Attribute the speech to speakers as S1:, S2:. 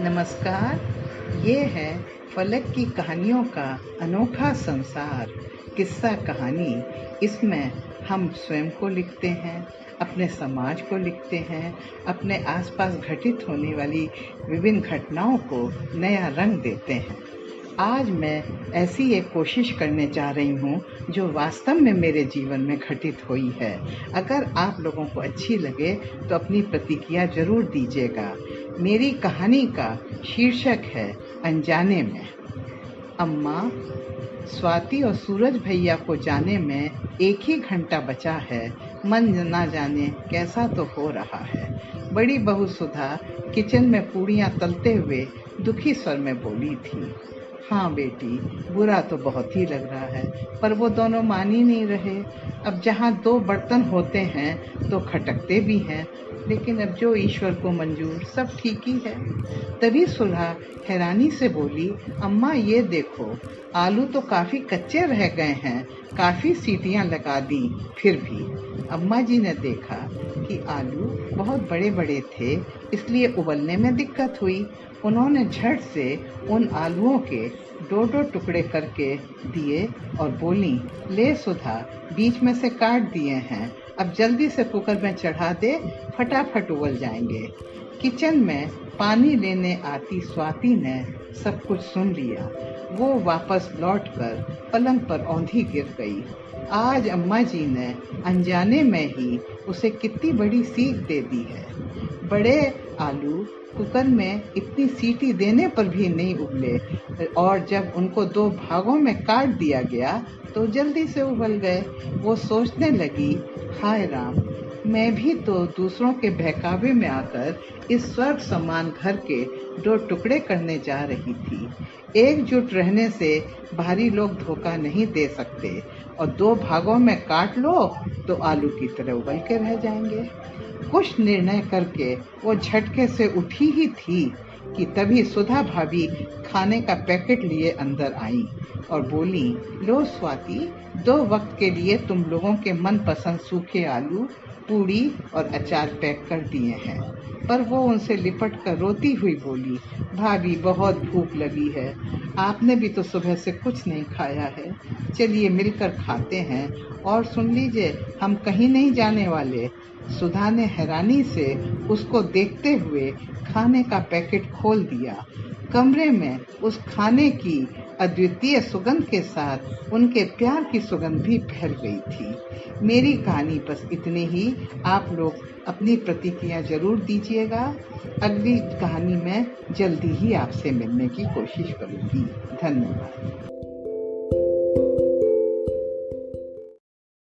S1: नमस्कार। ये है फलक की कहानियों का अनोखा संसार। किस्सा कहानी, इसमें हम स्वयं को लिखते हैं, अपने समाज को लिखते हैं, अपने आसपास घटित होने वाली विभिन्न घटनाओं को नया रंग देते हैं। आज मैं ऐसी एक कोशिश करने जा रही हूँ जो वास्तव में मेरे जीवन में घटित हुई है। अगर आप लोगों को अच्छी लगे तो अपनी प्रतिक्रिया जरूर दीजिएगा। मेरी कहानी का शीर्षक है अनजाने में। अम्मा, स्वाति और सूरज भैया को जाने में 1 ही घंटा बचा है। मन ना जाने कैसा तो हो रहा है। बड़ी बहू सुधा किचन में पूड़ियाँ तलते हुए दुखी स्वर में बोली थी। हाँ बेटी, बुरा तो बहुत ही लग रहा है, पर वो दोनों मान ही नहीं रहे। अब जहाँ 2 बर्तन होते हैं तो खटकते भी हैं, लेकिन अब जो ईश्वर को मंजूर, सब ठीक ही है। तभी सुलह हैरानी से बोली, अम्मा ये देखो, आलू तो काफी कच्चे रह गए हैं, काफी सीटियां लगा दी, फिर भी। अम्मा जी ने देखा कि आलू बहुत बड़े बड़े थे, इसलिए उबलने में दिक्कत हुई। उन्होंने झट से उन आलूओं के 2-2 टुकड़े करके दिए और बोली, ले सुधा, बीच में से काट दिए हैं, अब जल्दी से कुकर में चढ़ा दे, फटाफट उबल जाएंगे। किचन में पानी लेने आती स्वाति ने सब कुछ सुन लिया। वो वापस लौटकर पलंग पर औंधी गिर गई। आज अम्मा जी ने अनजाने में ही उसे कितनी बड़ी सीख दे दी है। बड़े आलू कुकर में इतनी सीटी देने पर भी नहीं उबले, और जब उनको 2 भागों में काट दिया गया तो जल्दी से उबल गए। वो सोचने लगी, हाय राम, मैं भी तो दूसरों के बहकावे में आकर इस स्वर्ग समान घर के 2 टुकड़े करने जा रही थी। एकजुट रहने से बाहरी लोग धोखा नहीं दे सकते, और 2 भागों में काट लो तो आलू की तरह उबल के रह जाएंगे। कुछ निर्णय करके वो झटके से उठी ही थी कि तभी सुधा भाभी खाने का पैकेट लिए अंदर आई और बोली, लो स्वाति, 2 वक्त के लिए तुम लोगों के मनपसंद सूखे आलू, पूड़ी और अचार पैक कर दिए हैं। पर वो उनसे लिपट कर रोती हुई बोली, भाभी बहुत भूख लगी है, आपने भी तो सुबह से कुछ नहीं खाया है, चलिए मिलकर खाते हैं। और सुन लीजिए, हम कहीं नहीं जाने वाले। सुधा ने हैरानी से उसको देखते हुए खाने का पैकेट खोल दिया। कमरे में उस खाने की अद्वितीय सुगंध के साथ उनके प्यार की सुगंध भी फैल गई थी। मेरी कहानी बस इतनी ही। आप लोग अपनी प्रतिक्रिया जरूर दीजिएगा। अगली कहानी में जल्दी ही आपसे मिलने की कोशिश करूंगी। धन्यवाद।